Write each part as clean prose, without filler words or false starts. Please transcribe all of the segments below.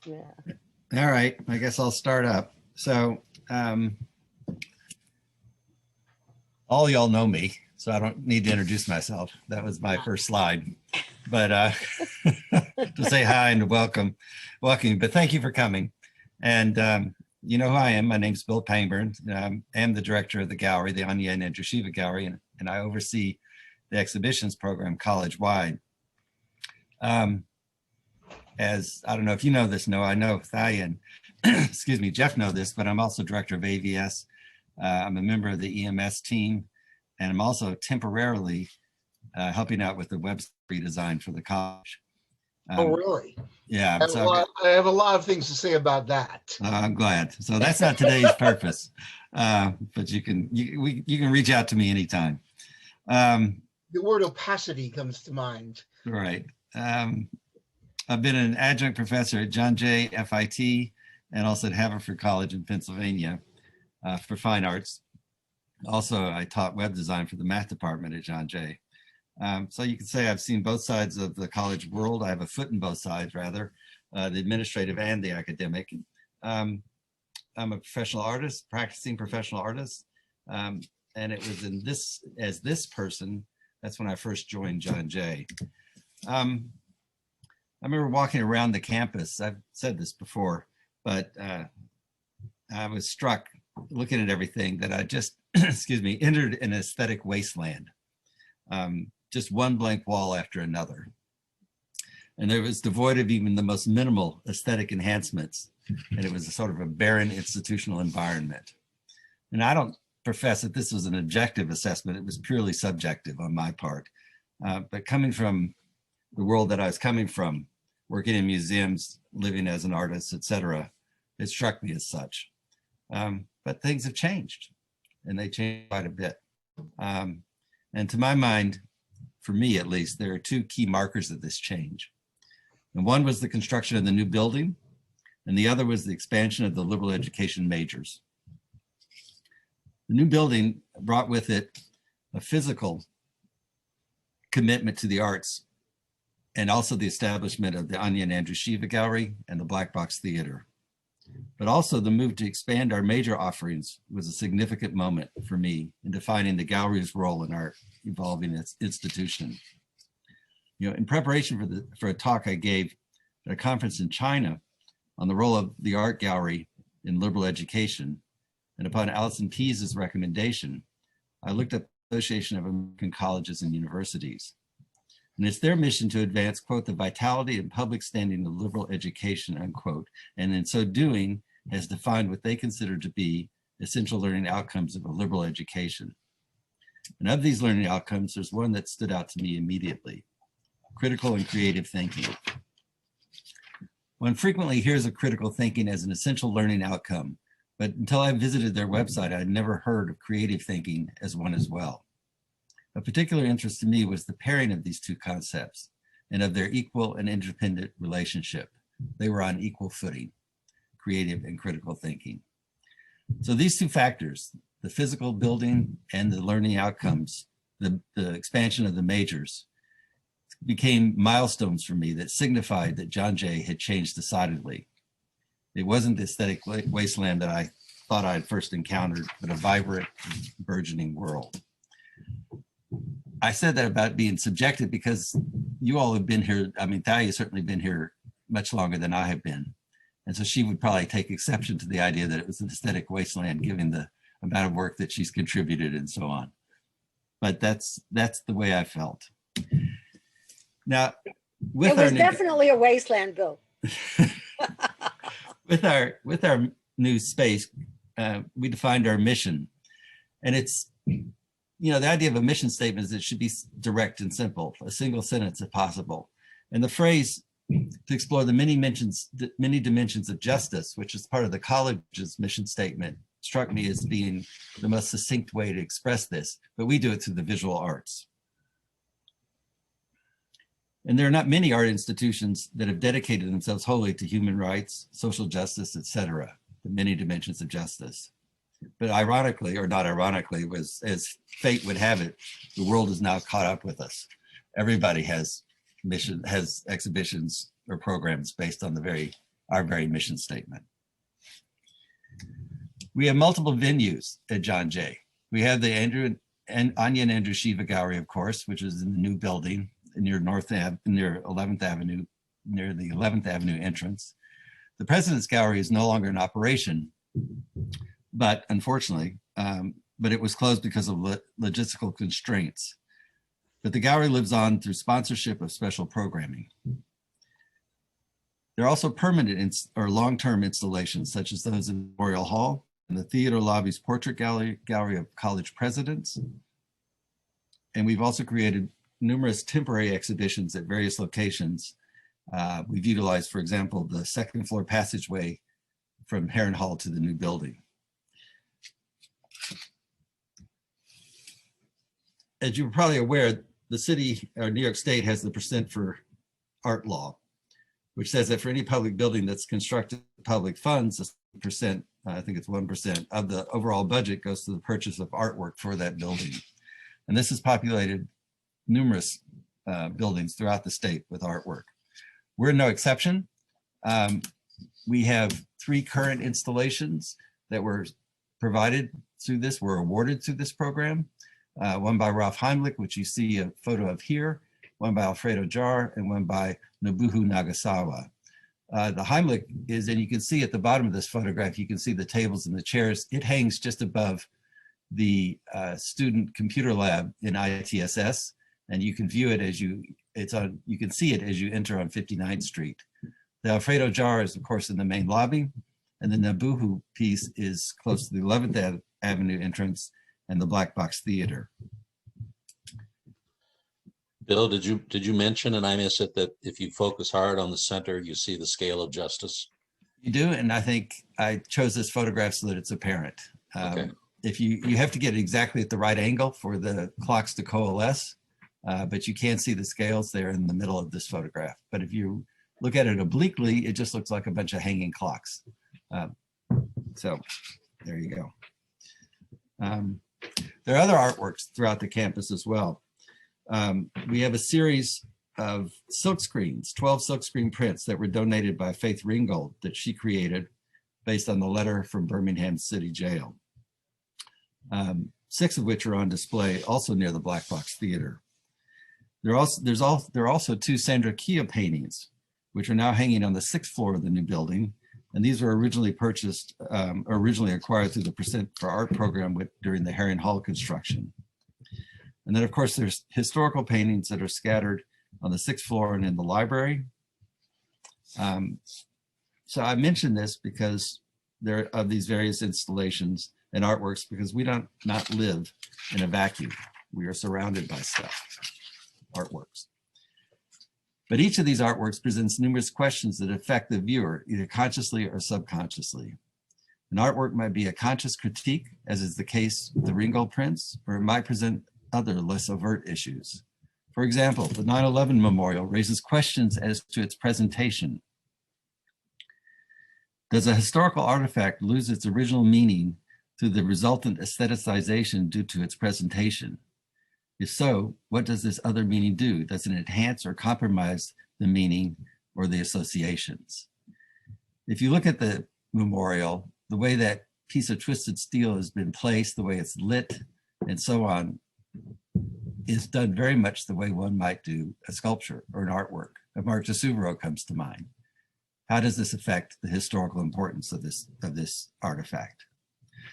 Yeah. All right, I guess I'll start up. So all y'all know me, so I don't need to introduce myself. That was my first slide. But to say hi and welcome. But thank you for coming. And you know who I am. My name's Bill Pangburn. I am the director of the gallery, the Anya and Shiva gallery, and I oversee the exhibitions program college-wide. As I don't know if you know this, I know Thalia and excuse me, Jeff know this, but I'm also director of AVS. I'm a member of the EMS team, and I'm also temporarily helping out with the website redesign for the college. Oh, really? Yeah. I have a lot of things to say about that. I'm glad. So that's not today's purpose, but you can reach out to me anytime. The word opacity comes to mind. Right. I've been an adjunct professor at John Jay FIT and also at Haverford College in Pennsylvania for fine arts. Also, I taught web design for the math department at John Jay. So you can say I've seen both sides of the college world. I have a foot in both sides, rather, the administrative and the academic. I'm a professional artist, practicing professional artist. And it was in this person, that's when I first joined John Jay. I remember walking around the campus. I've said this before, but I was struck looking at everything that I just, excuse me, entered an aesthetic wasteland. Just one blank wall after another. And it was devoid of even the most minimal aesthetic enhancements. And it was a sort of a barren institutional environment. And I don't profess that this was an objective assessment. It was purely subjective on my part. But coming from the world that I was coming from, working in museums, living as an artist, etc., it struck me as such. But things have changed, and they changed quite a bit. And to my mind, for me at least, there are two key markers of this change. And one was the construction of the new building, and the other was the expansion of the liberal education majors. The new building brought with it a physical commitment to the arts, and also the establishment of the Anya and Shiva Gallery and the Black Box Theater. But also the move to expand our major offerings was a significant moment for me in defining the gallery's role in our evolving institution. You know, in preparation for a talk I gave at a conference in China on the role of the art gallery in liberal education, and upon Alison Pease's recommendation, I looked at the Association of American Colleges and Universities. And it's their mission to advance, quote, the vitality and public standing of liberal education, unquote, and in so doing has defined what they consider to be essential learning outcomes of a liberal education. And of these learning outcomes, there's one that stood out to me immediately: critical and creative thinking. One frequently hears of critical thinking as an essential learning outcome, but until I visited their website, I'd never heard of creative thinking as one as well. Of particular interest to me was the pairing of these two concepts and of their equal and interdependent relationship. They were on equal footing, creative and critical thinking. So these two factors, the physical building and the learning outcomes, the expansion of the majors, became milestones for me that signified that John Jay had changed decidedly. It wasn't the aesthetic wasteland that I thought I had first encountered, but a vibrant, burgeoning world. I said that about being subjective because you all have been here. I mean, Thalia's certainly been here much longer than I have been. And so she would probably take exception to the idea that it was an aesthetic wasteland, given the amount of work that she's contributed and so on. But that's the way I felt. Now, it was definitely a wasteland, Bill. with our new space, we defined our mission, and it's, you know, the idea of a mission statement is it should be direct and simple, a single sentence if possible. And the phrase to explore the many dimensions of justice, which is part of the college's mission statement, struck me as being the most succinct way to express this, but we do it through the visual arts. And there are not many art institutions that have dedicated themselves wholly to human rights, social justice, etc., the many dimensions of justice. But ironically, or not ironically, was as fate would have it, the world is now caught up with us. Everybody has exhibitions or programs based on the very our very mission statement. We have multiple venues at John Jay. We have the Anya and Andrew Shiva Gallery, of course, which is in the new building near near 11th Avenue, near the 11th Avenue entrance. The President's Gallery is no longer in operation, but unfortunately, but it was closed because of logistical constraints. But the gallery lives on through sponsorship of special programming. There are also permanent or long-term installations, such as those in Memorial Hall and the Theater Lobby's Portrait Gallery of College Presidents. And we've also created numerous temporary exhibitions at various locations. We've utilized, for example, the second floor passageway from Heron Hall to the new building. As you're probably aware, the city, or New York State, has the percent for art law, which says that for any public building that's constructed with public funds, a percent, I think it's 1% of the overall budget goes to the purchase of artwork for that building. And this has populated numerous buildings throughout the state with artwork. We're no exception. We have 3 current installations that were provided through this, were awarded through this program. One by Ralph Heimlich, which you see a photo of here, one by Alfredo Jar, and one by Nobuo Nagasawa. The Heimlich is, and you can see at the bottom of this photograph, you can see the tables and the chairs. It hangs just above the student computer lab in ITSS, and you can view it as you can see it as you enter on 59th Street. The Alfredo Jar is, of course, in the main lobby, and the Nobuo piece is close to the 11th Avenue entrance and the Black Box Theater. Bill, did you mention, and I missed it, that if you focus hard on the center, you see the scale of justice? You do, and I think I chose this photograph so that it's apparent. Okay. If you have to get it exactly at the right angle for the clocks to coalesce, but you can see the scales there in the middle of this photograph. But if you look at it obliquely, it just looks like a bunch of hanging clocks. So there you go. There are other artworks throughout the campus as well. We have a series of silk screens, 12 silkscreen prints that were donated by Faith Ringgold that she created based on the letter from Birmingham City Jail. 6 of which are on display also near the Black Box Theater. There are also 2 Sandra Kia paintings, which are now hanging on the 6th floor of the new building. And these were originally purchased, originally acquired through the Percent for Art program during the Heron Hall construction. And then, of course, there's historical paintings that are scattered on the 6th floor and in the library. So I mention this because there are these various installations and artworks, because we don't not live in a vacuum. We are surrounded by stuff, artworks. But each of these artworks presents numerous questions that affect the viewer, either consciously or subconsciously. An artwork might be a conscious critique, as is the case with the Ringgold prints, or it might present other less overt issues. For example, the 9/11 memorial raises questions as to its presentation. Does a historical artifact lose its original meaning through the resultant aestheticization due to its presentation? If so, what does this other meaning do? Does it enhance or compromise the meaning or the associations? If you look at the memorial, the way that piece of twisted steel has been placed, the way it's lit, and so on, is done very much the way one might do a sculpture or an artwork. Mark Tesuvero comes to mind. How does this affect the historical importance of this artifact?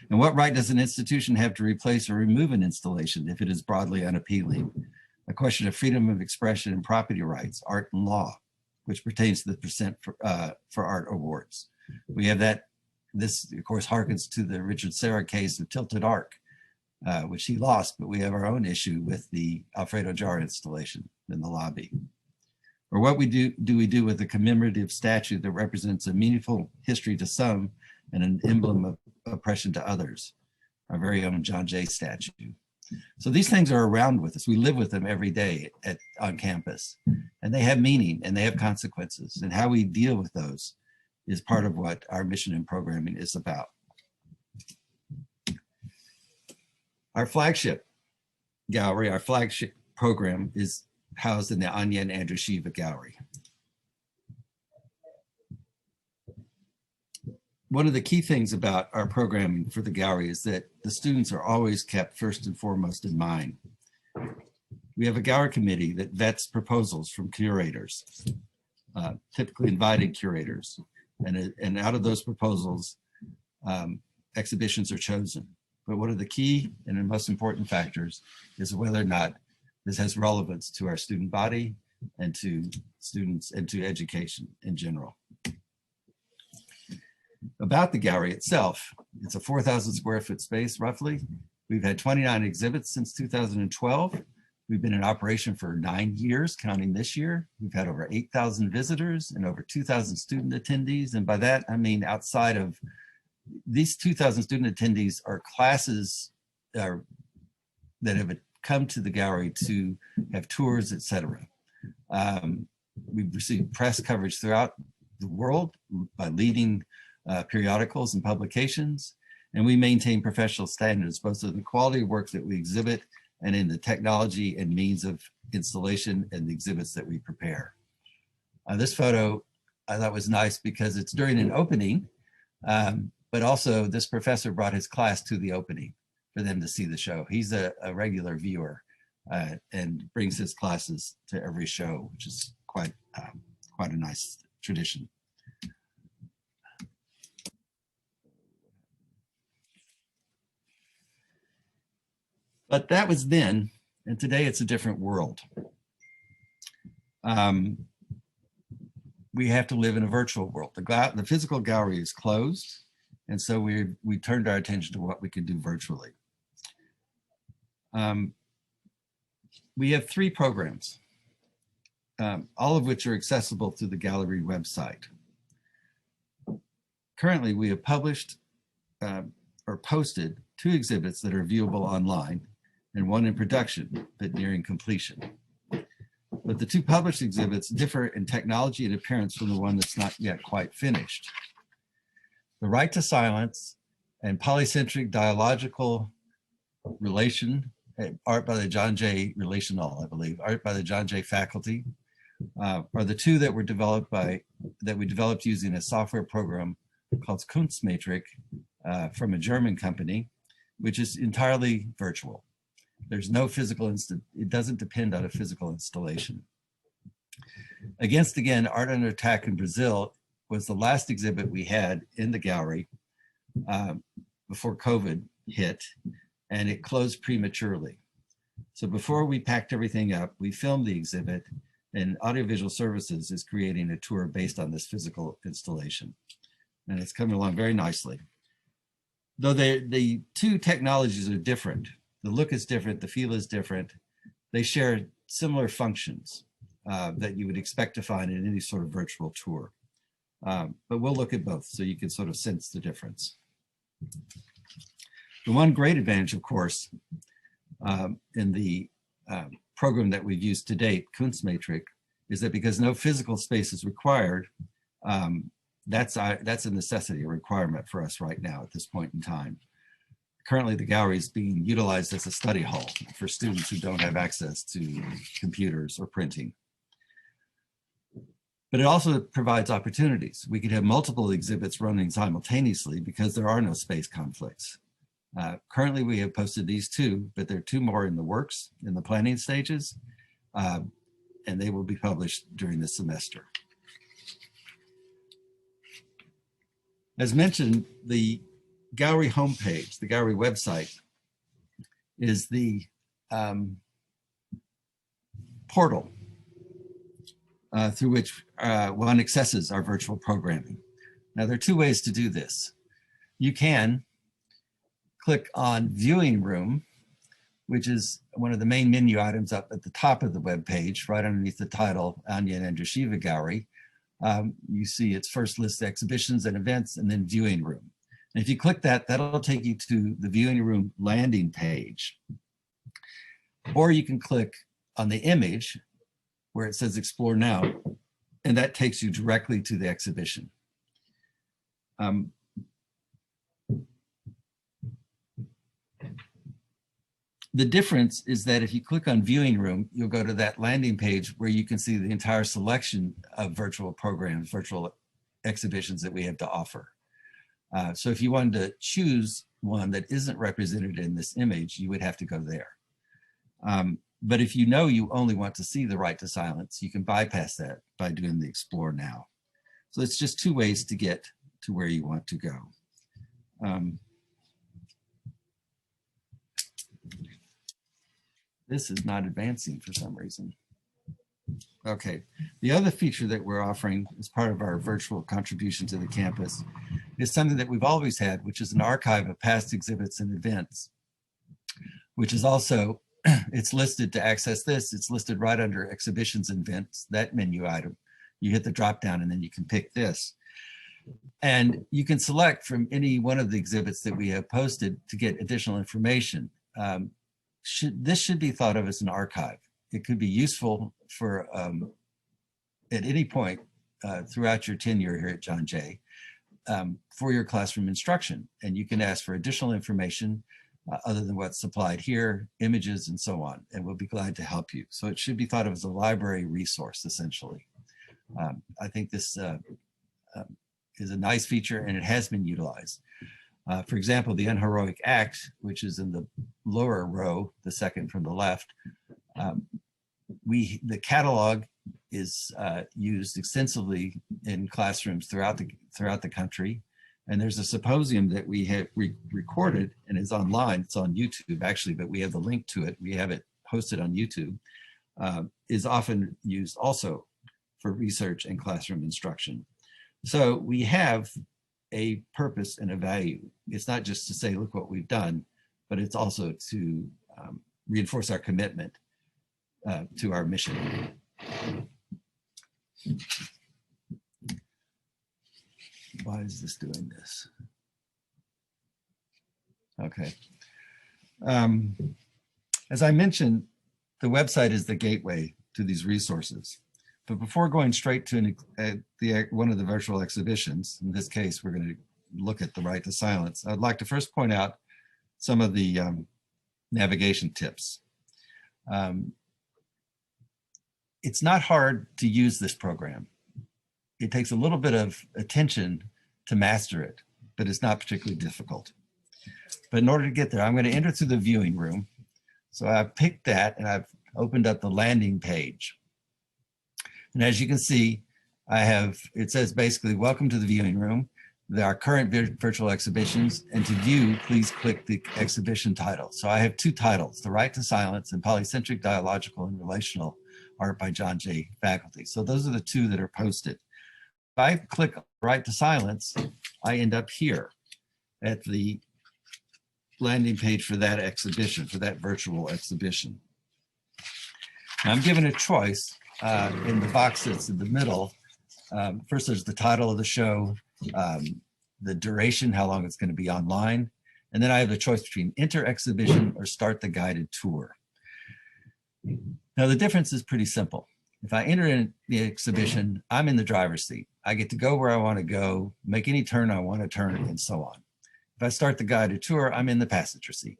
And what right does an institution have to replace or remove an installation if it is broadly unappealing? A question of freedom of expression and property rights, art and law, which pertains to the Percent for Art awards. We have that. This, of course, harkens to the Richard Serra case of Tilted Arc, which he lost, but we have our own issue with the Alfredo Jar installation in the lobby. Or what do we do with a commemorative statue that represents a meaningful history to some and an emblem of oppression to others? Our very own John Jay statue. So these things are around with us. We live with them every day on campus, and they have meaning and they have consequences, and how we deal with those is part of what our mission and programming is about. Our flagship gallery, our flagship program, is housed in the Anya and Andrew Shiva Gallery. one of the key things about our programming for the gallery is that the students are always kept first and foremost in mind. We have a gallery committee that vets proposals from curators, typically invited curators. And out of those proposals, exhibitions are chosen. But one of the key and the most important factors is whether or not this has relevance to our student body and to students and to education in general. About the gallery itself, it's a 4,000 square foot space, roughly. We've had 29 exhibits since 2012. We've been in operation for 9 years, counting this year. We've had over 8,000 visitors and over 2,000 student attendees. And by that, I mean outside of these 2,000 student attendees are classes that have come to the gallery to have tours, etc. We've received press coverage throughout the world by leading periodicals and publications, and we maintain professional standards, both in the quality of work that we exhibit and in the technology and means of installation and the exhibits that we prepare. This photo I thought was nice because it's during an opening, but also this professor brought his class to the opening for them to see the show. He's a regular viewer and brings his classes to every show, which is quite a nice tradition. But that was then, and today it's a different world. We have to live in a virtual world. The physical gallery is closed, and so we turned our attention to what we could do virtually. We have 3 programs, all of which are accessible through the gallery website. Currently, we have published or posted 2 exhibits that are viewable online, and 1 in production, but nearing completion. But the 2 published exhibits differ in technology and appearance from the one that's not yet quite finished. The Right to Silence and Polycentric Dialogical Relation, art by the John Jay Relational, I believe, art by the John Jay faculty, are the 2 that were developed that we developed using a software program called Kunstmetrik from a German company, which is entirely virtual. There's no physical, it doesn't depend on a physical installation. Against Again, Art Under Attack in Brazil was the last exhibit we had in the gallery before COVID hit, and it closed prematurely. So before we packed everything up, we filmed the exhibit, and Audiovisual Services is creating a tour based on this physical installation. And it's coming along very nicely. Though the 2 technologies are different, the look is different, the feel is different, they share similar functions that you would expect to find in any sort of virtual tour. But we'll look at both so you can sort of sense the difference. The one great advantage, of course, in the program that we've used to date, Kunstmetrik, is that because no physical space is required, that's a necessity, a requirement for us right now at this point in time. Currently, the gallery is being utilized as a study hall for students who don't have access to computers or printing. But it also provides opportunities. We could have multiple exhibits running simultaneously because there are no space conflicts. Currently, we have posted these 2, but there are 2 more in the works, in the planning stages, and they will be published during the semester. As mentioned, the gallery homepage, the gallery website, is the portal through which one accesses our virtual programming. Now, there are 2 ways to do this. You can click on Viewing Room, which is one of the main menu items up at the top of the web page, right underneath the title, Anya and Shiva Gallery. You see its first list of exhibitions and events, and then Viewing Room. And if you click that, that'll take you to the Viewing Room landing page. Or you can click on the image where it says Explore Now, and that takes you directly to the exhibition. The difference is that if you click on Viewing Room, you'll go to that landing page where you can see the entire selection of virtual programs, virtual exhibitions that we have to offer. So if you wanted to choose one that isn't represented in this image, you would have to go there. But if you know you only want to see the right to silence, you can bypass that by doing the Explore Now. So it's just two ways to get to where you want to go. This is not advancing for some reason. Okay, the other feature that we're offering as part of our virtual contribution to the campus is something that we've always had, which is an archive of past exhibits and events, which is also, it's listed to access this, it's listed right under exhibitions and events, that menu item. You hit the drop down and then you can pick this. And you can select from any one of the exhibits that we have posted to get additional information. This should be thought of as an archive. It could be useful for at any point throughout your tenure here at John Jay for your classroom instruction. And you can ask for additional information other than what's supplied here, images and so on, and we'll be glad to help you. So it should be thought of as a library resource, essentially. I think this is a nice feature and it has been utilized. For example, the Unheroic Act, which is in the lower row, the second from the left, the catalog is used extensively in classrooms throughout the country. And there's a symposium that we have recorded and is online. It's on YouTube actually, but we have the link to it. We have it hosted on YouTube. Is often used also for research and classroom instruction. So we have a purpose and a value. It's not just to say, look what we've done, but it's also to reinforce our commitment to our mission. Why is this doing this? Okay. As I mentioned, the website is the gateway to these resources. But before going straight to one of the virtual exhibitions, in this case, we're going to look at the right to silence, I'd like to first point out some of the navigation tips. It's not hard to use this program. It takes a little bit of attention to master it, but it's not particularly difficult. But in order to get there, I'm going to enter through the viewing room. So I've picked that and I've opened up the landing page. And as you can see, it says basically, welcome to the viewing room. There are current virtual exhibitions, and to view, please click the exhibition title. So I have two titles, The Right to Silence and Polycentric Dialogical and Relational Art by John Jay Faculty. So those are the two that are posted. If I click Right to Silence, I end up here at the landing page for that exhibition, for that virtual exhibition. Now I'm given a choice in the box that's in the middle. First, there's the title of the show, the duration, how long it's going to be online. And then I have a choice between enter exhibition or start the guided tour. Now, the difference is pretty simple. If I enter in the exhibition, I'm in the driver's seat. I get to go where I want to go, make any turn I want to turn, and so on. If I start the guided tour, I'm in the passenger seat.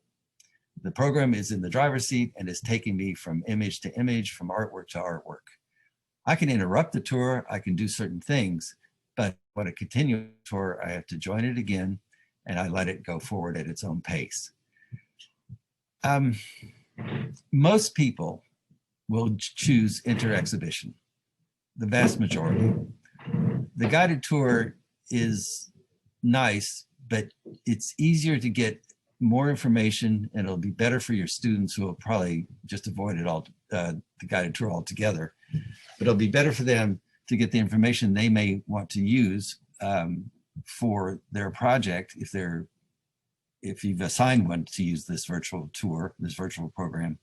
The program is in the driver's seat and is taking me from image to image, from artwork to artwork. I can interrupt the tour, I can do certain things, but when I continue the tour, I have to join it again and I let it go forward at its own pace. Most people will choose enter exhibition, the vast majority. The guided tour is nice, but it's easier to get more information and it'll be better for your students who will probably just avoid it all, the guided tour altogether. But it'll be better for them to get the information they may want to use for their project if you've assigned one to use this virtual tour, this virtual program.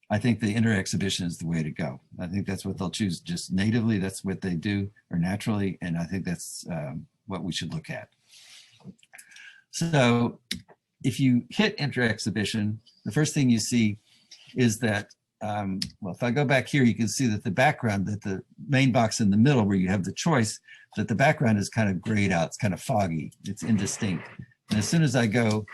I think the enter exhibition is the way to go. I think that's what they'll choose just natively. That's what they do, or naturally, and I think that's what we should look at. So if you hit enter exhibition, the first thing you see is that, well, if I go back here, you can see that the background, that the main box in the middle where you have the choice, that the background is kind of grayed out, it's kind of foggy, it's indistinct. And as soon as I go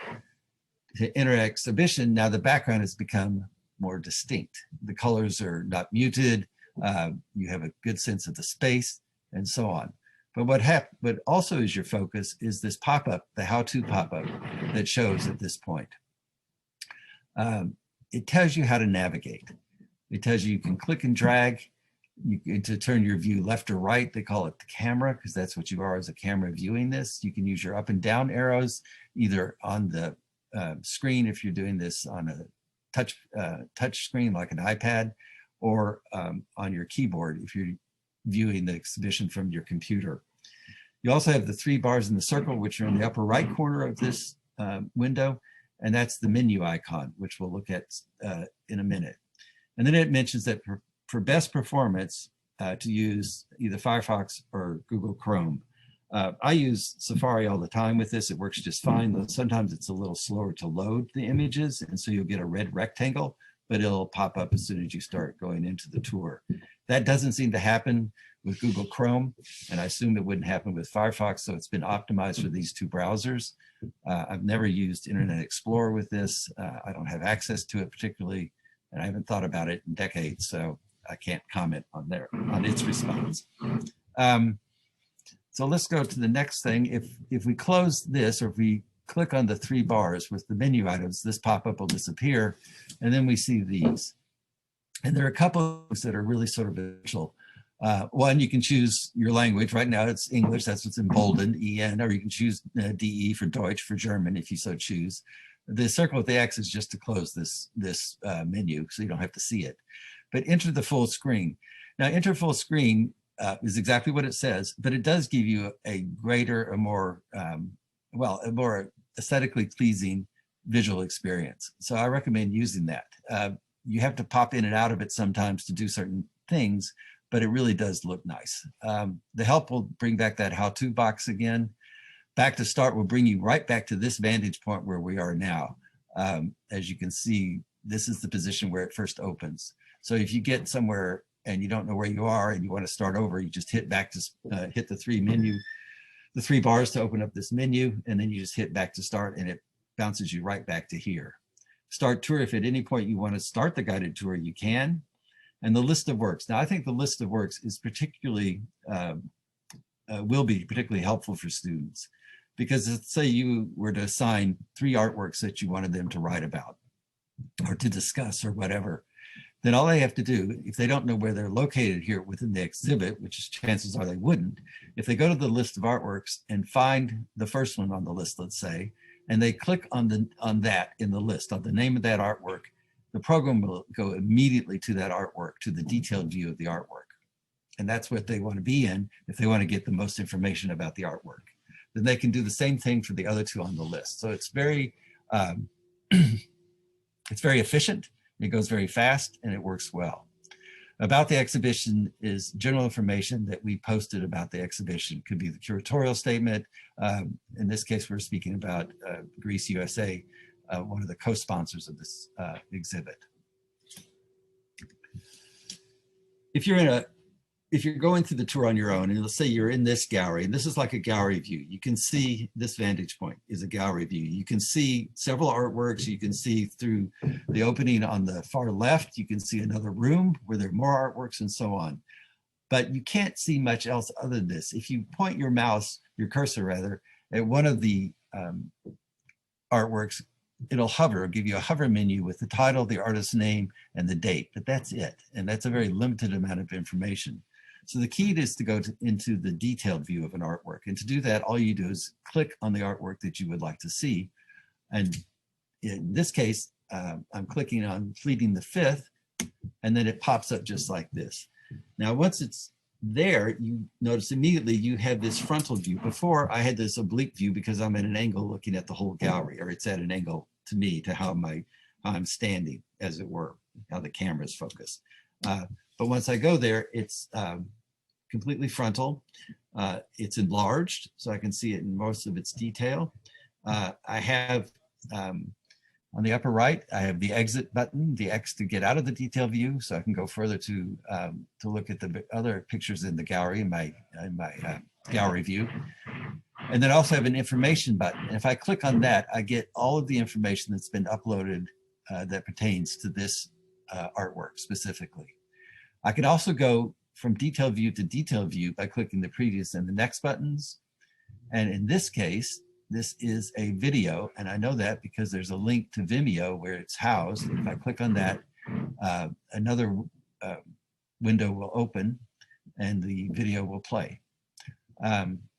to enter exhibition, now the background has become more distinct. The colors are not muted, you have a good sense of the space and so on. But what also is your focus is this pop-up, the how-to pop-up that shows at this point. It tells you how to navigate. It tells you can click and drag to turn your view left or right. They call it the camera because that's what you are as a camera viewing this. You can use your up and down arrows either on the screen if you're doing this on a touch screen like an iPad, or on your keyboard if you're viewing the exhibition from your computer. You also have the 3 bars in the circle, which are in the upper right corner of this window, and that's the menu icon, which we'll look at in a minute. And then it mentions that for best performance to use either Firefox or Google Chrome. I use Safari all the time with this. It works just fine, though sometimes it's a little slower to load the images, and so you'll get a red rectangle, but it'll pop up as soon as you start going into the tour. That doesn't seem to happen with Google Chrome, and I assume it wouldn't happen with Firefox, so it's been optimized for these 2 browsers. I've never used Internet Explorer with this. I don't have access to it particularly, and I haven't thought about it in decades, so I can't comment on its response. So let's go to the next thing. If we close this, or if we click on the 3 bars with the menu items, this pop-up will disappear, and then we see these. And there are a couple of things that are really sort of essential. One, you can choose your language. Right now it's English, that's what's emboldened, EN, or you can choose DE for Deutsch, for German, if you so choose. The circle with the X is just to close this menu, so you don't have to see it. But enter the full screen. Now, enter full screen is exactly what it says, but it does give you a greater, a more aesthetically pleasing visual experience. So I recommend using that. You have to pop in and out of it sometimes to do certain things, but it really does look nice. The help will bring back that how-to box again. Back to start will bring you right back to this vantage point where we are now. As you can see, this is the position where it first opens. So if you get somewhere and you don't know where you are and you want to start over, you just hit back to hit the 3 bars to open up this menu, and then you just hit back to start and it bounces you right back to here. Start tour, if at any point you want to start the guided tour, you can. And the list of works. Now, I think the list of works is particularly, will be particularly helpful for students, because let's say you were to assign 3 artworks that you wanted them to write about or to discuss or whatever, then all they have to do, if they don't know where they're located here within the exhibit, which is chances are they wouldn't, if they go to the list of artworks and find the first one on the list, let's say, and they click on that in the list, on the name of that artwork, the program will go immediately to that artwork, to the detailed view of the artwork. And that's what they want to be in if they want to get the most information about the artwork. Then they can do the same thing for the other 2 on the list. So it's very, it's very efficient, it goes very fast, and it works well. About the exhibition is general information that we posted about the exhibition. It could be the curatorial statement. In this case, we're speaking about Greece, USA, one of the co-sponsors of this exhibit. If you're going through the tour on your own, and let's say you're in this gallery, and this is like a gallery view, you can see this vantage point is a gallery view. You can see several artworks. You can see through the opening on the far left, you can see another room where there are more artworks and so on. But you can't see much else other than this. If you point your mouse, your cursor rather, at one of the artworks, it'll hover, give you a hover menu with the title, the artist's name, and the date, but that's it. And that's a very limited amount of information. So the key is to go into the detailed view of an artwork. And to do that, all you do is click on the artwork that you would like to see. And in this case, I'm clicking on Fleeting the Fifth, and then it pops up just like this. Now, once it's there, you notice immediately you have this frontal view. Before, I had this oblique view because I'm at an angle looking at the whole gallery, or it's at an angle to me, to how I'm standing, as it were, how the camera is focused. But once I go there, it's completely frontal. It's enlarged, so I can see it in most of its detail. I have, on the upper right, I have the exit button, the X to get out of the detail view, so I can go further to look at the other pictures in the gallery, in my gallery view. And then I also have an information button. And if I click on that, I get all of the information that's been uploaded that pertains to this artwork specifically. I can also go from detail view to detail view by clicking the previous and the next buttons. And in this case, this is a video, and I know that because there's a link to Vimeo where it's housed. If I click on that, another window will open and the video will play.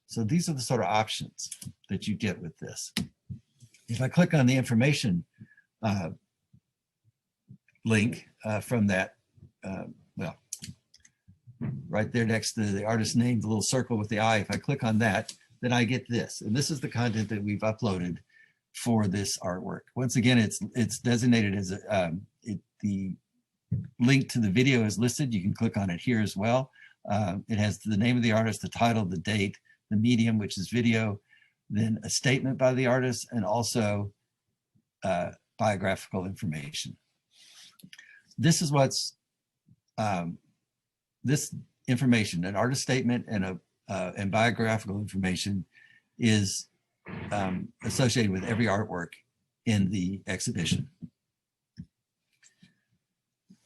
So these are the sort of options that you get with this. If I click on the information link from that, well, right there next to the artist's name, the little circle with the eye, if I click on that, then I get this. And this is the content that we've uploaded for this artwork. Once again, it's designated as the link to the video is listed. You can click on it here as well. It has the name of the artist, the title, the date, the medium, which is video, then a statement by the artist, and also biographical information. This is what's, this information, an artist statement and biographical information is associated with every artwork in the exhibition.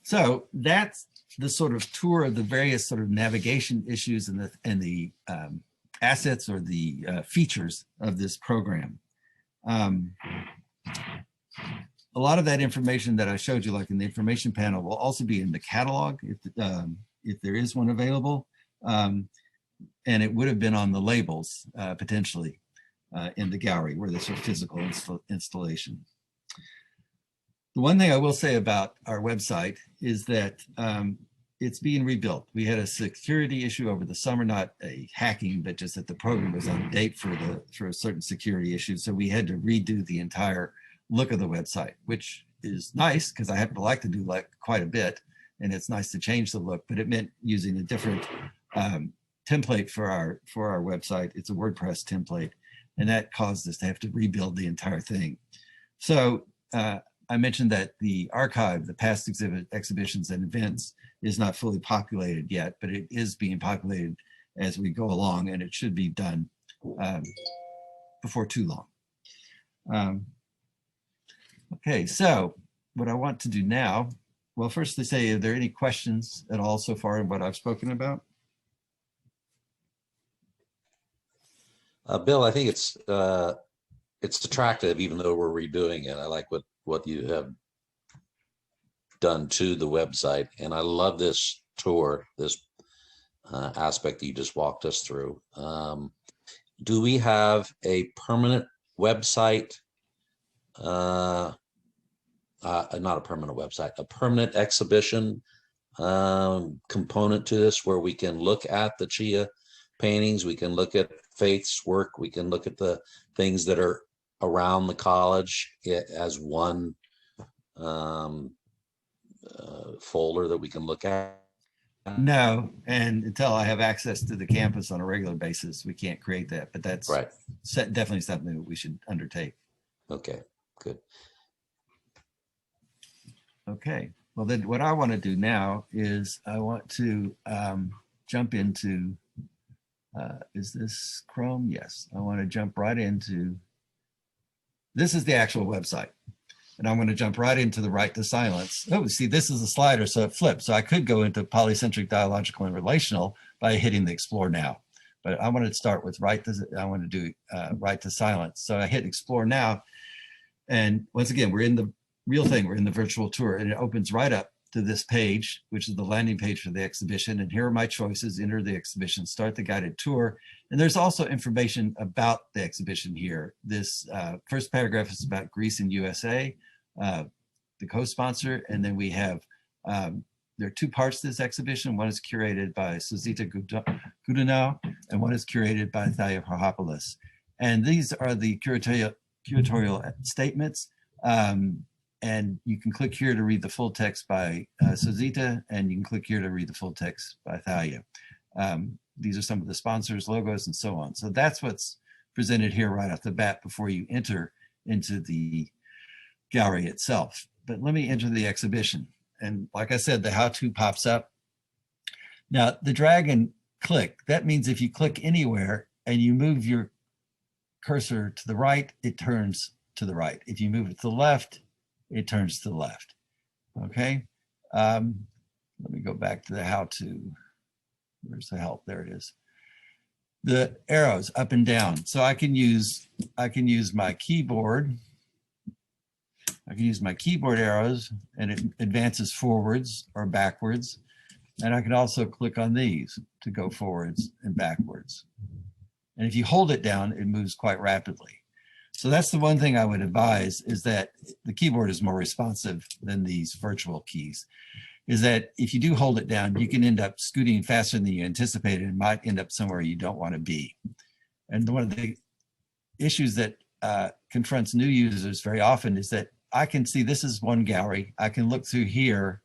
So that's the sort of tour of the various sort of navigation issues and the assets or the features of this program. A lot of that information that I showed you, like in the information panel, will also be in the catalog if there is one available. And it would have been on the labels potentially in the gallery where there's a physical installation. The one thing I will say about our website is that it's being rebuilt. We had a security issue over the summer, not a hacking, but just that the program was on date for a certain security issue. So we had to redo the entire look of the website, which is nice because I happen to like to do quite a bit, and it's nice to change the look, but it meant using a different template for our website. It's a WordPress template, and that caused us to have to rebuild the entire thing. So I mentioned that the archive, the past exhibitions and events, is not fully populated yet, but it is being populated as we go along, and it should be done before too long. Okay, so what I want to do now, well, first to say, are there any questions at all so far in what I've spoken about? Bill, I think it's attractive, even though we're redoing it. I like what you have done to the website, and I love this tour, this aspect that you just walked us through. Do we have a permanent website? Not a permanent website, a permanent exhibition component to this, where we can look at the Chia paintings, we can look at Faith's work, we can look at the things that are around the college as one folder that we can look at? No, and until I have access to the campus on a regular basis, we can't create that, but that's right. Definitely something that we should undertake. Okay, good. Okay, well then what I want to do now is I want to jump into, is this Chrome? Yes, I want to jump right into, this is the actual website. And I'm going to jump right into the right to silence. Oh, see, this is a slider, so it flips. So I could go into polycentric, dialogical, and relational by hitting the explore now. But I want to start with right to silence. So I hit explore now. And once again, we're in the real thing. We're in the virtual tour, and it opens right up to this page, which is the landing page for the exhibition. And here are my choices: enter the exhibition, start the guided tour. And there's also information about the exhibition here. This first paragraph is about Greece and USA, the co-sponsor. And then we have, there are two parts to this exhibition. One is curated by Suzita Gudanau, and one is curated by Thalia Prohopoulos. And these are the curatorial statements. And you can click here to read the full text by Suzita, and you can click here to read the full text by Thalia. These are some of the sponsors, logos, and so on. So that's what's presented here right off the bat before you enter into the gallery itself. But let me enter the exhibition. And like I said, the how-to pops up. Now, the drag and click, that means if you click anywhere and you move your cursor to the right, it turns to the right. If you move it to the left, it turns to the left. Okay. Let me go back to the how-to. Where's the help? There it is. The arrows up and down. So I can use my keyboard. I can use my keyboard arrows and it advances forwards or backwards. And I can also click on these to go forwards and backwards. And if you hold it down, it moves quite rapidly. So that's the one thing I would advise, is that the keyboard is more responsive than these virtual keys, is that if you do hold it down, you can end up scooting faster than you anticipated and might end up somewhere you don't want to be. And one of the issues that confronts new users very often is that I can see this is one gallery. I can look through here,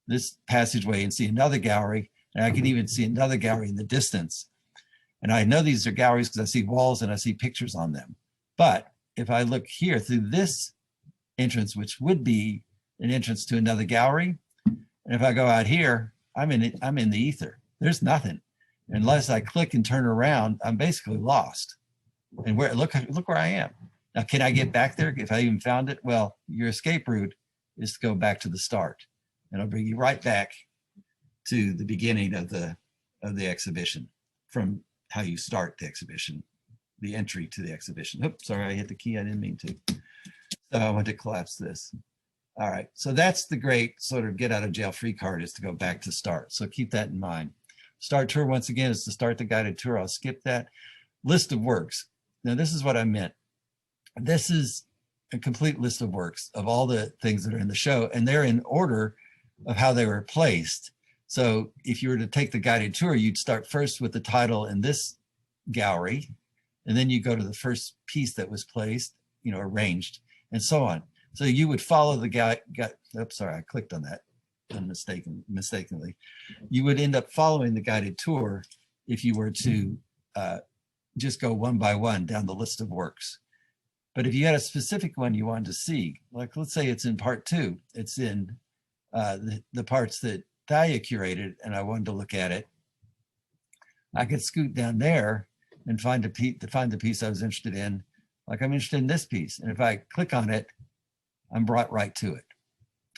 this passageway, and see another gallery. And I can even see another gallery in the distance. And I know these are galleries because I see walls and I see pictures on them. But if I look here through this entrance, which would be an entrance to another gallery, and if I go out here, I'm in the ether. There's nothing. Unless I click and turn around, I'm basically lost. And look where I am. Now, can I get back there if I even found it? Well, your escape route is to go back to the start. And it'll bring you right back to the beginning of the exhibition, from how you start the exhibition, the entry to the exhibition. Oops, sorry, I hit the key. I didn't mean to. So I want to collapse this. All right, so that's the great sort of get out of jail free card, is to go back to start. So keep that in mind. Start tour, once again, is to start the guided tour. I'll skip that. List of works. Now, this is what I meant. This is a complete list of works of all the things that are in the show, and they're in order of how they were placed. So if you were to take the guided tour, you'd start first with the title in this gallery, and then you go to the first piece that was placed, arranged, and so on. So you would follow the guide. Oops, sorry, I clicked on that mistakenly. You would end up following the guided tour if you were to just go one by one down the list of works. But if you had a specific one you wanted to see, like let's say it's in part 2, it's in the parts that Thalia curated, and I wanted to look at it, I could scoot down there and find the piece I was interested in. Like I'm interested in this piece, and if I click on it, I'm brought right to it,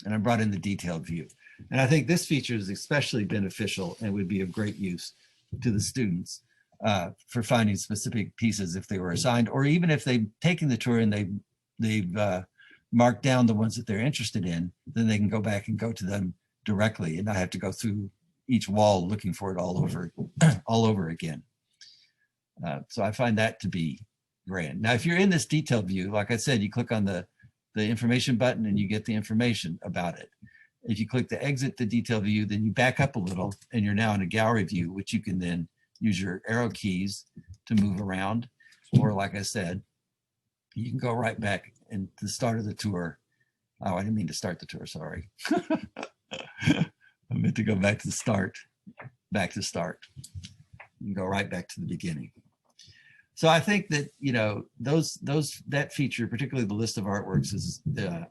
and I'm brought in the detailed view. And I think this feature is especially beneficial and would be of great use to the students for finding specific pieces if they were assigned, or even if they've taken the tour and they've marked down the ones that they're interested in, then they can go back and go to them directly and not have to go through each wall looking for it all over again. So I find that to be grand. Now, if you're in this detailed view, like I said, you click on the information button and you get the information about it. If you click the exit the detailed view, then you back up a little and you're now in a gallery view, which you can then use your arrow keys to move around. Or like I said, you can go right back and the start of the tour. Oh, I didn't mean to start the tour, sorry. I meant to go back to the start, back to start. You can go right back to the beginning. So I think that, that feature, particularly the list of artworks, is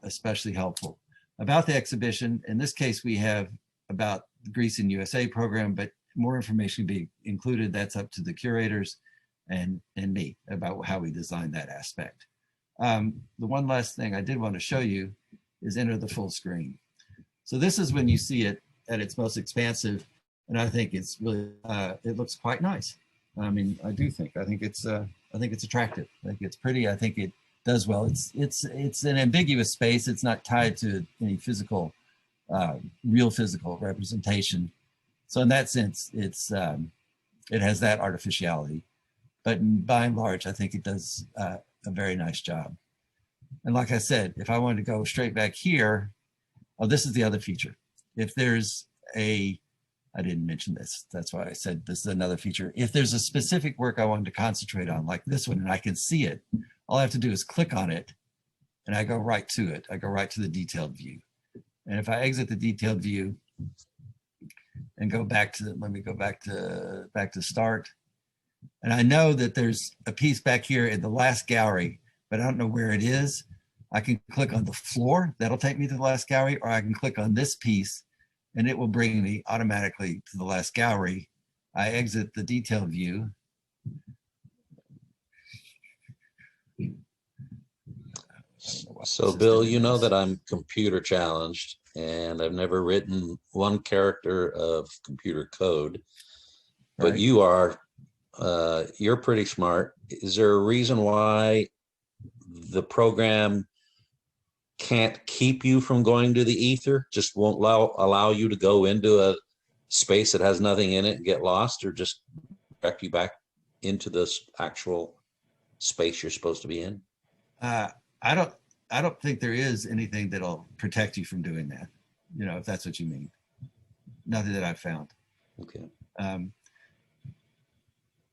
especially helpful. About the exhibition, in this case, we have about the Greece and USA program, but more information can be included. That's up to the curators and me about how we design that aspect. The one last thing I did want to show you is enter the full screen. So this is when you see it at its most expansive, and I think it's really, it looks quite nice. I mean, I think it's attractive. I think it's pretty. I think it does well. It's an ambiguous space. It's not tied to any physical, real physical representation. So in that sense, it has that artificiality. But by and large, I think it does a very nice job. And like I said, if I wanted to go straight back here, oh, this is the other feature. If there's I didn't mention this. That's why I said this is another feature. If there's a specific work I wanted to concentrate on, like this one, and I can see it, all I have to do is click on it, and I go right to it. I go right to the detailed view. And if I exit the detailed view and go back to, let me go back to start. And I know that there's a piece back here in the last gallery, but I don't know where it is. I can click on the floor. That'll take me to the last gallery, or I can click on this piece and it will bring me automatically to the last gallery. I exit the detailed view. So Bill, you know that I'm computer challenged and I've never written one character of computer code. but Right. you're pretty smart. Is there a reason why the program can't keep you from going to the ether? Just won't allow you to go into a space that has nothing in it and get lost, or just direct you back into this actual space you're supposed to be in? I don't think there is anything that'll protect you from doing that. You know, if that's what you mean. Nothing that I've found. Okay.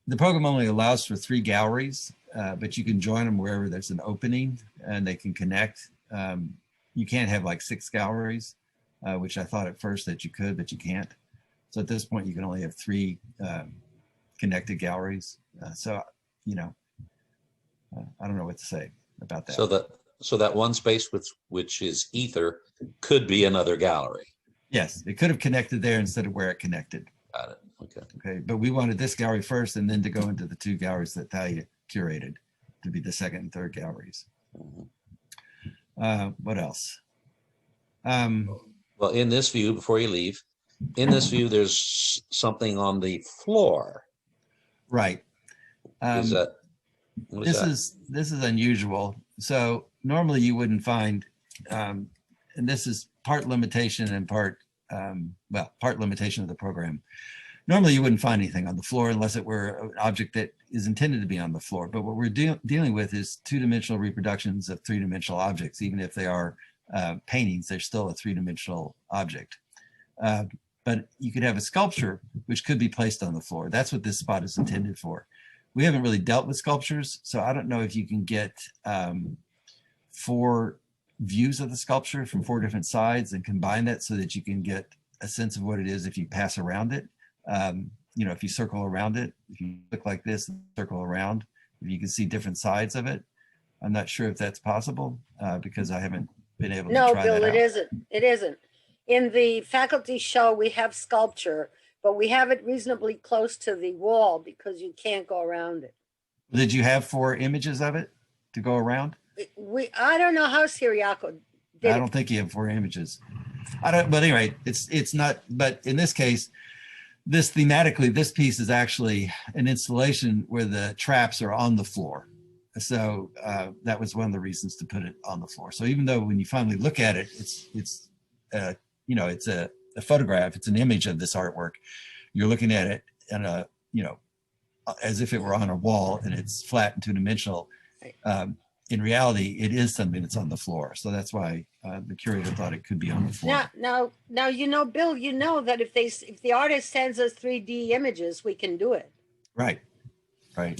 The program only allows for 3 galleries, but you can join them wherever there's an opening and they can connect. You can't have like 6 galleries, which I thought at first that you could, but you can't. So at this point, you can only have 3 connected galleries. So, you know, I don't know what to say about that. So that one space which is ether could be another gallery. Yes, it could have connected there instead of where it connected. Got it. Okay. Okay, but we wanted this gallery first and then to go into the 2 galleries that Talia curated to be the 2nd and 3rd galleries. What else? Well, in this view, before you leave, in this view, there's something on the floor. Right. Is that, what is that? This is unusual. So normally you wouldn't find, and this is part limitation and part limitation of the program. Normally you wouldn't find anything on the floor unless it were an object that is intended to be on the floor. But what we're dealing with is 2-dimensional reproductions of 3-dimensional objects. Even if they are paintings, they're still a 3-dimensional object. But you could have a sculpture which could be placed on the floor. That's what this spot is intended for. We haven't really dealt with sculptures, so I don't know if you can get 4 views of the sculpture from 4 different sides and combine that so that you can get a sense of what it is if you pass around it. You know, if you circle around it, if you look like this and circle around, if you can see different sides of it. I'm not sure if that's possible because I haven't been able to try that out. No, Bill, it isn't. It isn't. In the faculty show, we have sculpture, but we have it reasonably close to the wall because you can't go around it. Did you have 4 images of it to go around? I don't know how Siriaco did. I don't think you have 4 images. I don't, but anyway, it's not, but in this case, this thematically, this piece is actually an installation where the traps are on the floor. So that was one of the reasons to put it on the floor. So even though when you finally look at it, it's you know, it's a photograph, it's an image of this artwork. You're looking at it in a, you know, as if it were on a wall and it's flat and 2-dimensional. In reality, it is something that's on the floor. So that's why the curator thought it could be on the floor. Now, you know, Bill, you know that if the artist sends us 3D images, we can do it. Right, right.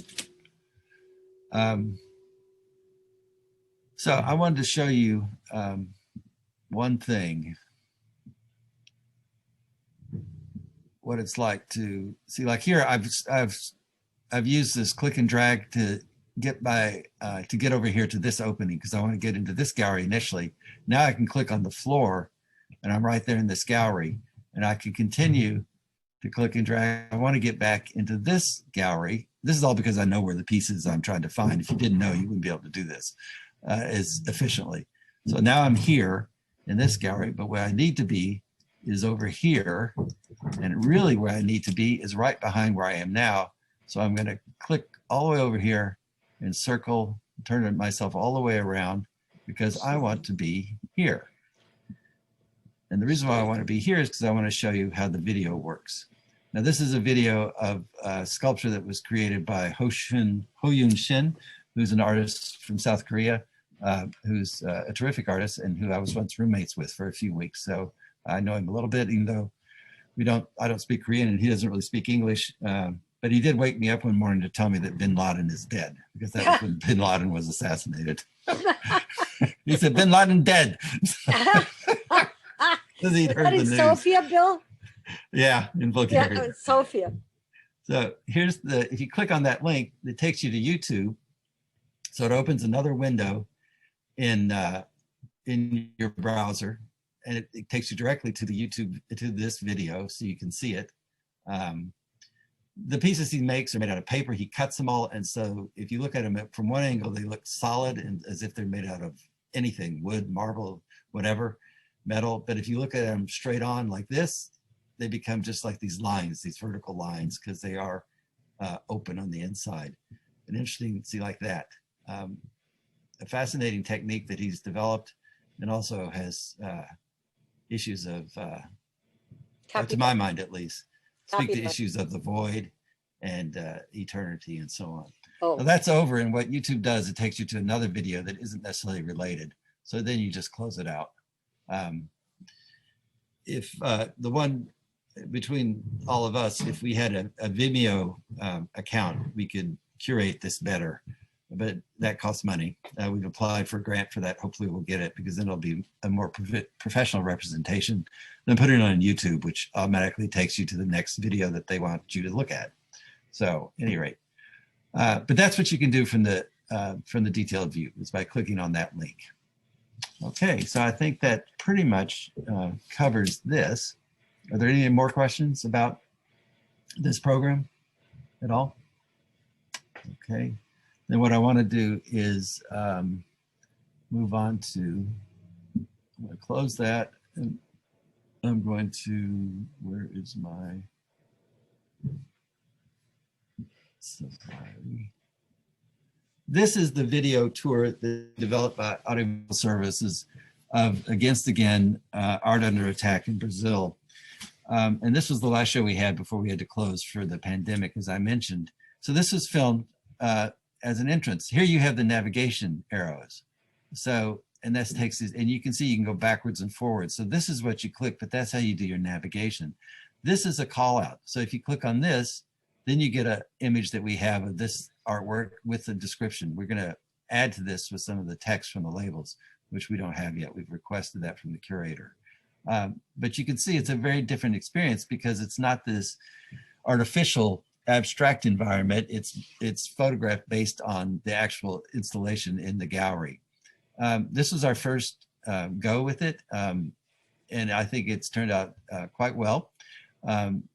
So I wanted to show you one thing, what it's like to see. Like here, I've used this click and drag to get over here to this opening because I want to get into this gallery initially. Now I can click on the floor and I'm right there in this gallery, and I can continue to click and drag. I want to get back into this gallery. This is all because I know where the pieces I'm trying to find. If you didn't know, you wouldn't be able to do this as efficiently. So now I'm here in this gallery, but where I need to be is over here. And really where I need to be is right behind where I am now. So I'm going to click all the way over here and circle, turn myself all the way around because I want to be here. And the reason why I want to be here is because I want to show you how the video works. Now, this is a video of a sculpture that was created by Ho-Yoon Shin, who's an artist from South Korea, who's a terrific artist and who I was once roommates with for a few weeks. So I know him a little bit, even though I don't speak Korean and he doesn't really speak English. But he did wake me up one morning to tell me that Bin Laden is dead, because that was when Bin Laden was assassinated. He said, Bin Laden dead. He'd heard the news. Sofia, Bill? Yeah, in Bulgaria. Yeah, Sofia. So here's if you click on that link, it takes you to YouTube. So it opens another window in your browser, and it takes you directly to the YouTube, to this video, so you can see it. The pieces he makes are made out of paper. He cuts them all, and so if you look at them from one angle, they look solid and as if they're made out of anything, wood, marble, whatever, metal. But if you look at them straight on like this, they become just like these lines, these vertical lines, because they are open on the inside. An interesting, see like that. A fascinating technique that he's developed, and also has issues of, to my mind at least, speak to Copyright. issues of the void and eternity and so on. Oh, Well, that's over, and what YouTube does, it takes you to another video that isn't necessarily related. So then you just close it out. If the one between all of us, if we had a Vimeo account, we could curate this better, but that costs money. We've applied for a grant for that. Hopefully we'll get it, because then it'll be a more professional representation than putting it on YouTube, which automatically takes you to the next video that they want you to look at. So at any rate, but that's what you can do from the detailed view, is by clicking on that link. Okay, so I think that pretty much covers this. Are there any more questions about this program at all? Okay, then what I want to do is move on to, I'm going to close that, and I'm going to, where is my Safari? This is the video tour that developed by Audiovisual Services of Against Again, Art Under Attack in Brazil. And this was the last show we had before we had to close for the pandemic, as I mentioned. So this was filmed as an entrance. Here you have the navigation arrows. So, and that takes this, and you can see you can go backwards and forwards. So this is what you click, but that's how you do your navigation. This is a call out. So if you click on this, then you get an image that we have of this artwork with the description. We're going to add to this with some of the text from the labels, which we don't have yet. We've requested that from the curator. But you can see it's a very different experience, because it's not this artificial abstract environment. It's photographed based on the actual installation in the gallery. This was our first go with it, and I think it's turned out quite well.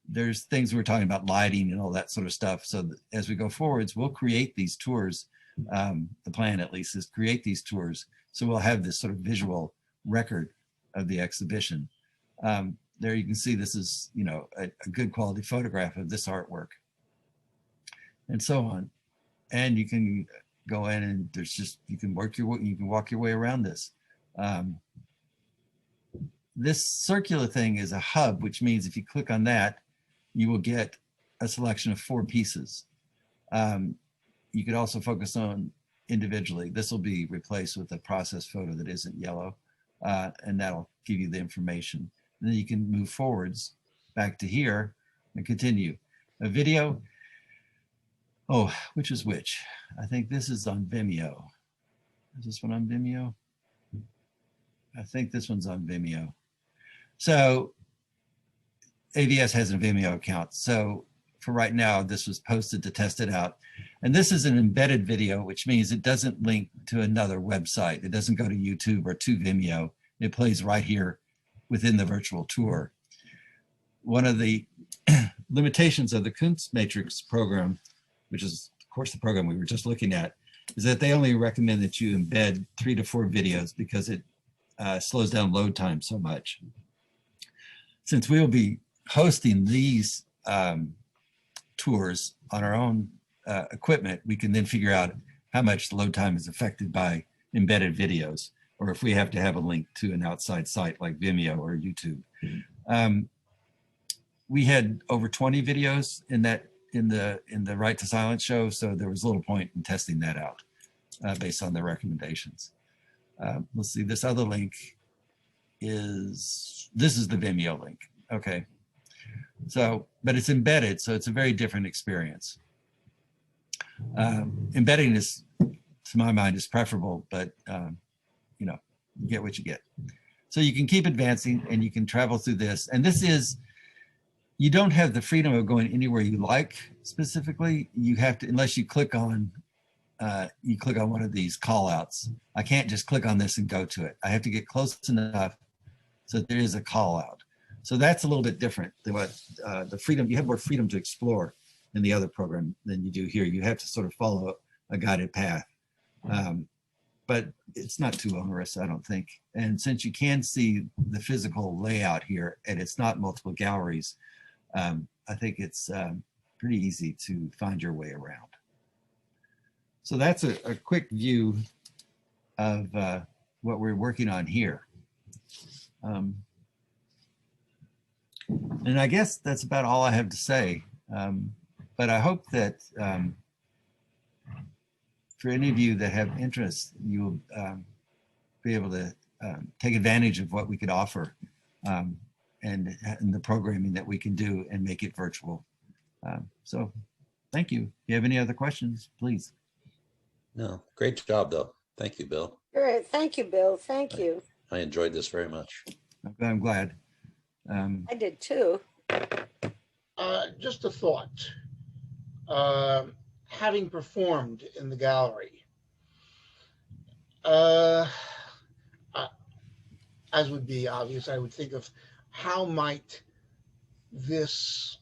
There's things we're talking about, lighting and all that sort of stuff. So as we go forwards, we'll create these tours. The plan, at least, is create these tours. So we'll have this sort of visual record of the exhibition. There you can see this is, you know, a good quality photograph of this artwork, and so on. And you can go in, and there's just, you can walk your way around this. This circular thing is a hub, which means if you click on that, you will get a selection of 4 pieces. You could also focus on individually. This will be replaced with a process photo that isn't yellow, and that'll give you the information. And then you can move forwards back to here and continue. A video, oh, which is which? I think this is on Vimeo. Is this one on Vimeo? I think this one's on Vimeo. So AVS has a Vimeo account. So for right now, this was posted to test it out. And this is an embedded video, which means it doesn't link to another website. It doesn't go to YouTube or to Vimeo. It plays right here within the virtual tour. One of the limitations of the Kunstmatrix program, which is of course the program we were just looking at, is that they only recommend that you embed 3 to 4 videos, because it slows down load time so much. Since we will be hosting these tours on our own equipment, we can then figure out how much load time is affected by embedded videos, or if we have to have a link to an outside site like Vimeo or YouTube. We had over 20 videos in the Right to Silence show, so there was little point in testing that out based on their recommendations. Let's see, this other link is, this is the Vimeo link. Okay. So, but it's embedded, so it's a very different experience. Embedding is, to my mind, is preferable, but you know, you get what you get. So you can keep advancing and you can travel through this. And this is, you don't have the freedom of going anywhere you like specifically. You have to, unless you click on one of these call outs. I can't just click on this and go to it. I have to get close enough so that there is a call out. So that's a little bit different than what the freedom, you have more freedom to explore in the other program than you do here. You have to sort of follow a guided path. but it's not too onerous, I don't think. And since you can see the physical layout here and it's not multiple galleries, I think it's pretty easy to find your way around. So that's a quick view of what we're working on here. And I guess that's about all I have to say. But I hope that for any of you that have interest, you'll be able to take advantage of what we could offer and the programming that we can do and make it virtual. So thank you. If you have any other questions, please. No, great job though. Thank you, Bill. Great. Thank you, Bill. Thank you. I enjoyed this very much. I'm glad. I did too. Just a thought. Having performed in the gallery, as would be obvious, I would think of how might this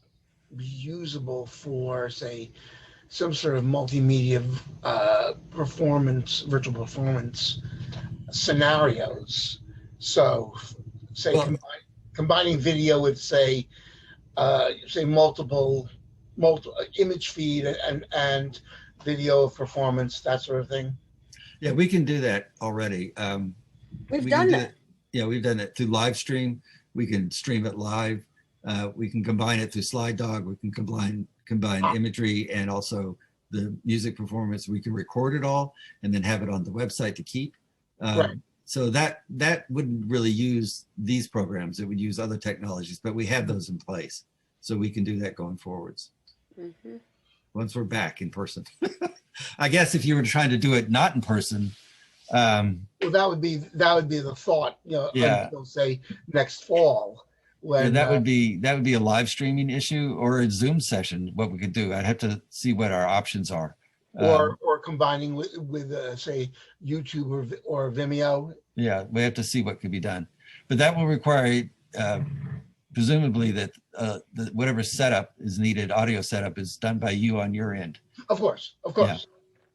be usable for, say, some sort of multimedia performance, virtual performance scenarios. So, say, Well, combining video with, say multiple image feed and video of performance, that sort of thing. Yeah, we can do that already. We've we done can do that. it. Yeah, we've done it through live stream. We can stream it live. We can combine it through Slide Dog. We can combine imagery and also the music performance. We can record it all and then have it on the website to keep. Right. So that wouldn't really use these programs. It would use other technologies, but we have those in place. So we can do that going forwards. Mhm. Once we're back in person. I guess if you were trying to do it not in person, Well, that would be the thought, Yeah. until, say, next fall. When that would be a live streaming issue or a Zoom session. What we could do, I'd have to see what our options are. or combining with say YouTube or Vimeo. Yeah, we have to see what could be done, but that will require presumably that whatever setup is needed, audio setup, is done by you on your end. Of course.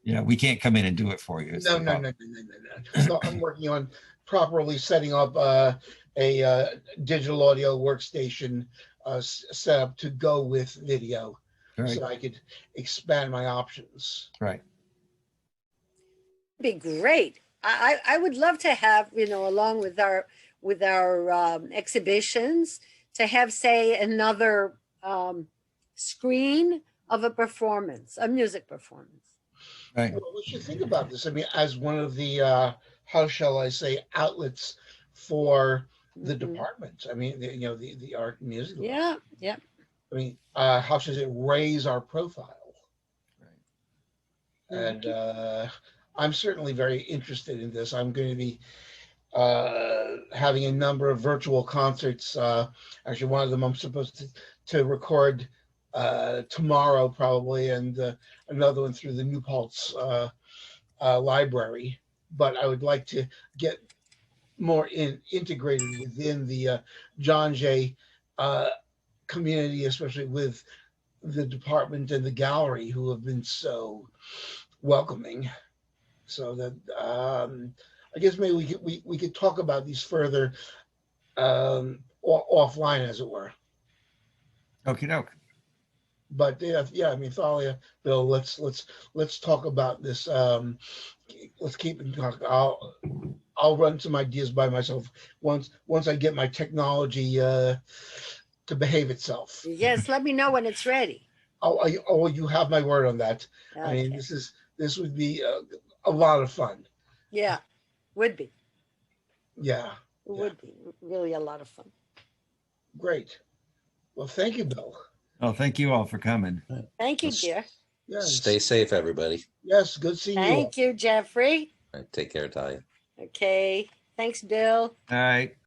Yeah, we can't come in and do it for you. No. No, I'm working on properly setting up a digital audio workstation setup to go with video, Right, so I could expand my options. right. Be great. I would love to have, along with our exhibitions, to have, say, another screen of a performance, a music performance. Right. Well, we should think about this. I mean, as one of the how shall I say, outlets for the Mhm. department. I mean, the art and music. Yeah. I mean, how should it raise our profile? And I'm certainly very interested in this. I'm going to be having a number of virtual concerts. Actually, one of them I'm supposed to record tomorrow probably, and another one through the New Paltz library. But I would like to get more integrated within the John Jay community, especially with the department and the gallery, who have been so welcoming. So that I guess maybe we could talk about these further offline, as it were. Okie doke. But yeah, I mean, Thalia, Bill, let's talk about this. Let's keep in talk. I'll run some ideas by myself once I get my technology to behave itself. Yes, let me know when it's ready. Oh, you have my word on that. I mean, Okay. this would be a lot of fun. Yeah, would be. Yeah, It Yeah. would be really a lot of fun. great. Well, thank you, Bill. Oh, thank you all for coming. Thank you, Yes. dear. Yes, Stay safe, everybody. yes, good seeing you. all. Thank you, Jeffrey. All right, take care, Talia. Okay. Thanks, Bill. All right.